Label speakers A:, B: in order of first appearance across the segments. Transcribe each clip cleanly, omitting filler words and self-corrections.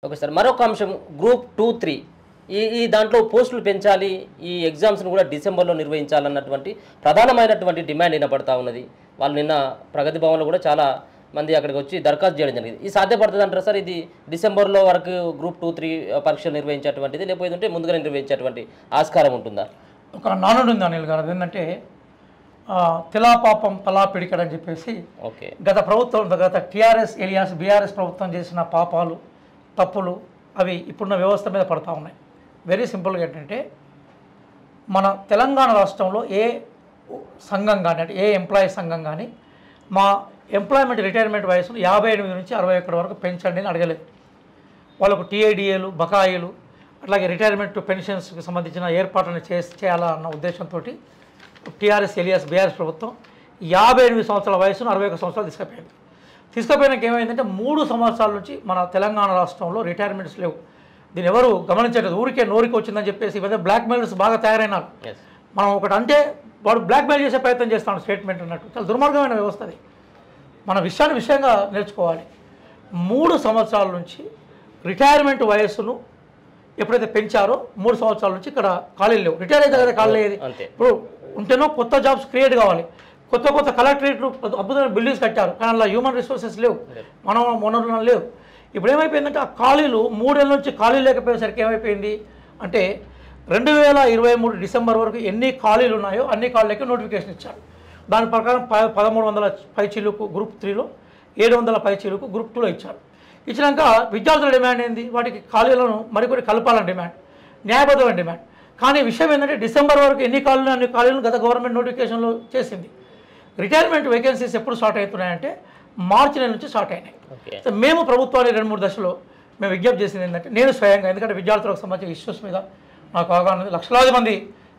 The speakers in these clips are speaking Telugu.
A: Okay sir. మరొక అంశం గ్రూప్ 2, 3 ఈ ఈ దాంట్లో పోస్టులు పెంచాలి. ఈ ఎగ్జామ్స్‌ని కూడా డిసెంబర్‌లో నిర్వహించాలన్నటువంటి ప్రధానమైనటువంటి డిమాండ్ వినపడతా ఉన్నది. వాళ్ళు నిన్న ప్రగతి భవన్‌లో కూడా చాలా మంది అక్కడికి వచ్చి దరఖాస్తు చేయడం జరిగింది. ఇది సాధ్యపడుతుందంటారా సార్? ఇది డిసెంబర్‌లో వరకు గ్రూప్ 2, 3 పరీక్షలు నిర్వహించేటువంటిది, లేకపోతే ముందుగానే నిర్వహించేటువంటి ఆస్కారం ఉంటుందా?
B: ఒక నానుడు ఉంది అనిల్ గారు. అదేంటంటే తిలా పాపం తలా పిడికడు అని చెప్పేసి
A: ఓకే.
B: గత టీఆర్ఎస్ ఎలియాస్ బీఆర్ఎస్ ప్రభుత్వం చేసిన పాపాలు తప్పులు అవి ఇప్పుడున్న వ్యవస్థ మీద పడతా ఉన్నాయి. వెరీ సింపుల్గా ఏంటంటే మన తెలంగాణ రాష్ట్రంలో ఏ సంఘం కానీ అంటే ఏ ఎంప్లాయీ సంఘం కానీ మా ఎంప్లాయ్మెంట్ రిటైర్మెంట్ వయసును 58 నుంచి 61 వరకు పెంచండి అని అడగలేదు. వాళ్ళకు టీఐడిఏలు బకాయిలు అట్లాగే రిటైర్మెంట్ పెన్షన్స్కి సంబంధించిన ఏర్పాట్లను చేయాలన్న ఉద్దేశంతో టీఆర్ఎస్ ఎలియాస్ బీఆర్ఎస్ ప్రభుత్వం 58 సంవత్సరాల వయసును 61 సంవత్సరాలు తీసుకుపోయినాక ఏమైందంటే 3 సంవత్సరాల నుంచి మన తెలంగాణ రాష్ట్రంలో రిటైర్మెంట్స్ లేవు. దీన్ని ఎవరు గమనించలేదు. ఊరికే నోరికి వచ్చిందని చెప్పేసి ఇవన్నీ బ్లాక్ మెయిల్స్ బాగా తయారైనారు. మనం ఒకటి అంటే వాడు బ్లాక్ మెయిల్ చేసే ప్రయత్నం చేస్తాడు స్టేట్మెంట్ అన్నట్టు. చాలా దుర్మార్గమైన వ్యవస్థ అది. మన విషయంగా నేర్చుకోవాలి. 3 సంవత్సరాల నుంచి రిటైర్మెంట్ వయస్సును ఎప్పుడైతే పెంచారో 3 సంవత్సరాల నుంచి ఇక్కడ ఖాళీలు లేవు. రిటైర్ అయితే కదా ఖాళీ అయ్యేది. ఇప్పుడు ఉంటేనో కొత్త జాబ్స్ క్రియేట్ కావాలి. కొత్త కలెక్టరేట్లు అద్భుతమైన బిల్డింగ్స్ కట్టారు, కానీ అలా హ్యూమన్ రిసోర్సెస్ లేవు, వనరులు లేవు. ఇప్పుడు ఏమైపోయిందంటే ఆ ఖాళీలు 3 ఏళ్ళ నుంచి ఖాళీ లేకపోయేసరికి ఏమైపోయింది అంటే 2023 డిసెంబర్ వరకు ఎన్ని ఖాళీలు ఉన్నాయో అన్ని ఖాళీలకి నోటిఫికేషన్ ఇచ్చారు. దాని ప్రకారం 1300 పైచీలకు గ్రూప్ 3లో, 700 పైచీలకు గ్రూప్ 2లో ఇచ్చారు. ఇచ్చినాక విద్యార్థుల డిమాండ్ ఏంది? వాటికి ఖాళీలను మరికొన్ని కలపాలని డిమాండ్, న్యాయబద్ధమైన డిమాండ్. కానీ విషయం ఏంటంటే డిసెంబర్ వరకు ఎన్ని ఖాళీలు అన్ని ఖాళీలను గత గవర్నమెంట్ నోటిఫికేషన్లో చేసింది. రిటైర్మెంట్ వేకెన్సీస్ ఎప్పుడు స్టార్ట్ అవుతున్నాయంటే మార్చి నెల నుంచి స్టార్ట్ అయినాయి. సో మేము ప్రభుత్వాన్ని 2-3 దశలో మేము విజ్ఞప్తి చేసింది ఏంటంటే, నేను స్వయంగా, ఎందుకంటే విద్యార్థులకు సంబంధించిన ఇష్యూస్ మీద నాకు అవగాహన ఉంది. లక్షలాది మంది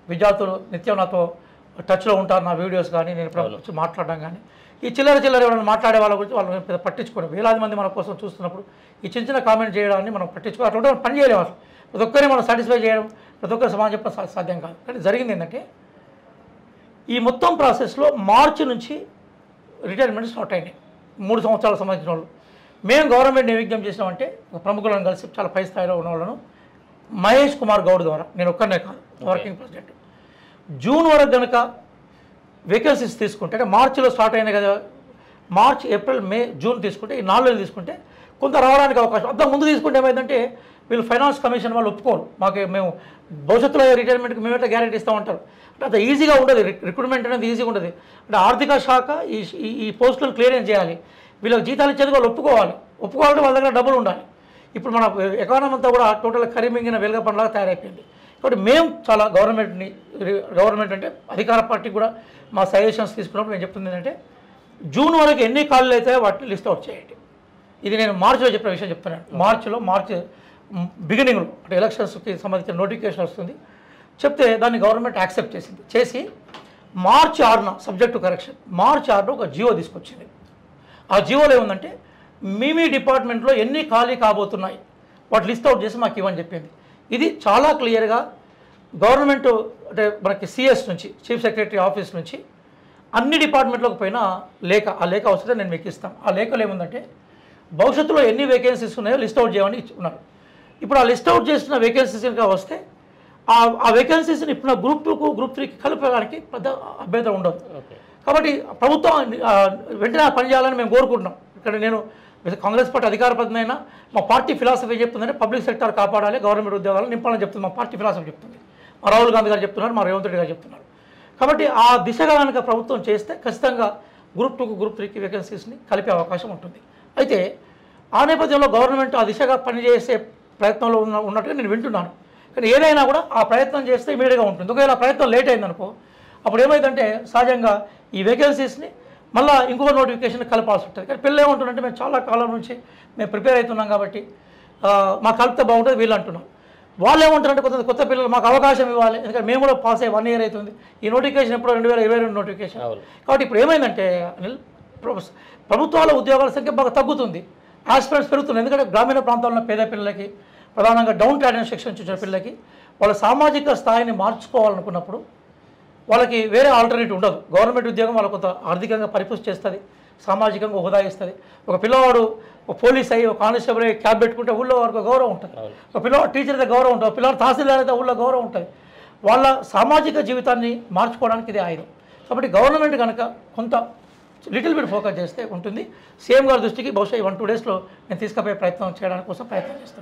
B: విద్యార్థులు నిత్యం నాతో టచ్లో ఉంటారు. నా వీడియోస్ కానీ నేను వచ్చి మాట్లాడడం కానీ, ఈ చిల్లర ఎవరైనా మాట్లాడే వాళ్ళ గురించి వాళ్ళు పెద్ద పట్టించుకోవడం, వేలాది మంది మన కోసం చూస్తున్నప్పుడు ఈ చిన్న కామెంట్ చేయడాన్ని మనం పట్టించుకోవాలి. అటువంటి మనం పని చేయలేము. అసలు ప్రతి ఒక్కరిని మనం సాటిస్ఫై చేయడం, ప్రతి ఒక్కరి సమాజం చెప్పడం సాధ్యం కాదు. కానీ జరిగింది ఏంటంటే ఈ మొత్తం ప్రాసెస్లో మార్చి నుంచి రిటైర్మెంట్ స్టార్ట్ అయినాయి 3 సంవత్సరాలకు సంబంధించిన వాళ్ళు. మేము గవర్నమెంట్ విజ్ఞప్తి చేసినామంటే ప్రముఖులను కలిసి చాలా పై స్థాయిలో ఉన్న వాళ్ళను మహేష్ కుమార్ గౌడ్ ద్వారా, నేను ఒక్కనే కాదు, వర్కింగ్ ప్రెసిడెంట్, జూన్ వరకు కనుక వేకెన్సీస్ తీసుకుంటే, అంటే మార్చిలో స్టార్ట్ అయినాయి కదా, మార్చ్ ఏప్రిల్ మే జూన్ తీసుకుంటే, ఈ 4 నెలలు తీసుకుంటే కొంత రావడానికి అవకాశం. అంత ముందు తీసుకుంటే ఏమైందంటే వీళ్ళు ఫైనాన్స్ కమిషన్ వాళ్ళు ఒప్పుకోరు. మేము భవిష్యత్తులో రిటైర్మెంట్కి మేము ఎట్లా గ్యారెంటీ ఇస్తామంటారు. అంటే అంత ఈజీగా ఉండదు. రిక్రూట్మెంట్ అనేది ఈజీగా ఉండదు. అంటే ఆర్థిక శాఖ ఈ పోస్టులను క్లియరెన్స్ చేయాలి. వీళ్ళకి జీతాలు ఇచ్చేది వాళ్ళు ఒప్పుకోవాలంటే వాళ్ళ దగ్గర డబ్బులు ఉండాలి. ఇప్పుడు మన ఎకానమీ అంతా కూడా టోటల్ కరిమింగిన వెలుగ పనిలాగా తయారైపోయింది. కాబట్టి మేము చాలా గవర్నమెంట్ అంటే అధికార పార్టీ కూడా మా సజెషన్స్ తీసుకున్నప్పుడు నేను చెప్తుంది ఏంటంటే, జూన్ వరకు ఎన్ని ఖాళీలు అవుతాయో వాటిని లిస్ట్ అవుట్ చేయండి. ఇది నేను మార్చిలో చెప్పిన విషయం చెప్తున్నాను. మార్చి బిగినింగ్లో అంటే ఎలక్షన్స్కి సంబంధించిన నోటిఫికేషన్ వస్తుంది చెప్తే దాన్ని గవర్నమెంట్ యాక్సెప్ట్ చేసి మార్చి 6న సబ్జెక్ట్ టు కరెక్షన్, మార్చి 6న ఒక జియో తీసుకొచ్చింది. ఆ జియోలో ఏముందంటే మీ డిపార్ట్మెంట్లో ఎన్ని ఖాళీ కాబోతున్నాయి వాటి లిస్ట్ అవుట్ చేసి మాకు ఇవ్వని చెప్పింది. ఇది చాలా క్లియర్గా గవర్నమెంట్ అంటే మనకి సిఎస్ నుంచి, చీఫ్ సెక్రటరీ ఆఫీస్ నుంచి అన్ని డిపార్ట్మెంట్లకు పోయినా ఆ లేఖ వస్తే నేను మీకు ఇస్తాను. ఆ లేఖలో ఏముందంటే భవిష్యత్తులో ఎన్ని వేకెన్సీస్ ఉన్నాయో లిస్ట్ అవుట్ చేయమని ఉన్నారు. ఇప్పుడు ఆ లిస్ట్ అవుట్ చేసిన వేకెన్సీస్ ఇంకా వస్తే ఆ వేకెన్సీస్ని ఇప్పుడు గ్రూప్ 2కు గ్రూప్ 3కి కలపడానికి పెద్ద అభ్యంతరం ఉండదు. కాబట్టి ప్రభుత్వం వెంటనే పని చేయాలని మేము కోరుకుంటున్నాం. ఇక్కడ నేను కాంగ్రెస్ పార్టీ అధికార ప్రతినిధి, మా పార్టీ ఫిలాసఫీ చెప్తుందంటే పబ్లిక్ సెక్టర్ కాపాడాలి, గవర్నమెంట్ ఉద్యోగాలను నింపాలని చెప్తుంది మా పార్టీ ఫిలాసఫీ చెప్తుంది. మా రాహుల్ గాంధీ గారు చెప్తున్నారు, మా రేవంత్ రెడ్డి గారు చెప్తున్నారు. కాబట్టి ఆ దిశగా కనుక ప్రభుత్వం చేస్తే ఖచ్చితంగా గ్రూప్ 2కు గ్రూప్ 3కి వేకెన్సీస్ని కలిపే అవకాశం ఉంటుంది. అయితే ఆ నేపథ్యంలో గవర్నమెంట్ ఆ దిశగా పనిచేసే ప్రయత్నంలో ఉన్నట్టుగా నేను వింటున్నాను. కానీ ఏదైనా కూడా ఆ ప్రయత్నం చేస్తే ఇమీడియట్గా ఉంటుంది. ఒకవేళ ఆ ప్రయత్నం లేట్ అయిందనుకో అప్పుడు ఏమైందంటే సహజంగా ఈ వేకెన్సీస్ని మళ్ళీ ఇంకొక నోటిఫికేషన్ కలపాల్సి ఉంటుంది. కానీ పిల్లలు ఏమంటుందంటే మేము చాలా కాలం నుంచి మేము ప్రిపేర్ అవుతున్నాం కాబట్టి మాకు కలిపితే బాగుంటుంది వీళ్ళు అంటున్నాం. వాళ్ళు ఏమంటారంటే కొత్త పిల్లలు మాకు అవకాశం ఇవ్వాలి, ఎందుకంటే మేము కూడా పాస్ అయ్యి 1 ఇయర్ అవుతుంది. ఈ నోటిఫికేషన్ ఎప్పుడో 2022 నోటిఫికేషన్. కాబట్టి ఇప్పుడు ఏమైందంటే ప్రభుత్వాల ఉద్యోగాల సంఖ్య బాగా తగ్గుతుంది, ఆస్పిరెంట్స్ పెరుగుతుంది. ఎందుకంటే గ్రామీణ ప్రాంతాల్లో పేద పిల్లలకి, ప్రధానంగా డౌన్ ట్యాలెంట్ సెక్షన్ చూసిన పిల్లలకి వాళ్ళ సామాజిక స్థాయిని మార్చుకోవాలనుకున్నప్పుడు వాళ్ళకి వేరే ఆల్టర్నేటివ్ ఉండదు. గవర్నమెంట్ ఉద్యోగం వాళ్ళ కొంత ఆర్థికంగా పరిపుష్టి చేస్తుంది, సామాజికంగా హోదా ఇస్తుంది. ఒక పిల్లవాడు ఒక పోలీస్ అయ్యి ఒక కానిస్టేబుల్ అయ్యి క్యాబ్ పెట్టుకుంటే ఊళ్ళో వారికి గౌరవం ఉంటుంది. ఒక పిల్లవాడు టీచర్ అయితే గౌరవం ఉంటుంది, పిల్లవాడు తహసీల్దార్ అయితే ఊళ్ళో గౌరవం ఉంటుంది. వాళ్ళ సామాజిక జీవితాన్ని మార్చుకోవడానికి ఇది ఆయుధం. కాబట్టి గవర్నమెంట్ కనుక కొంత లిటిల్ బిట్ ఫోకస్ చేస్తే ఉంటుంది. సీఎం గారి దృష్టికి బహుశా ఈ 1-2 డేస్లో నేను తీసుకుపోయే ప్రయత్నం చేయడానికి కోసం ప్రయత్నం చేస్తాను.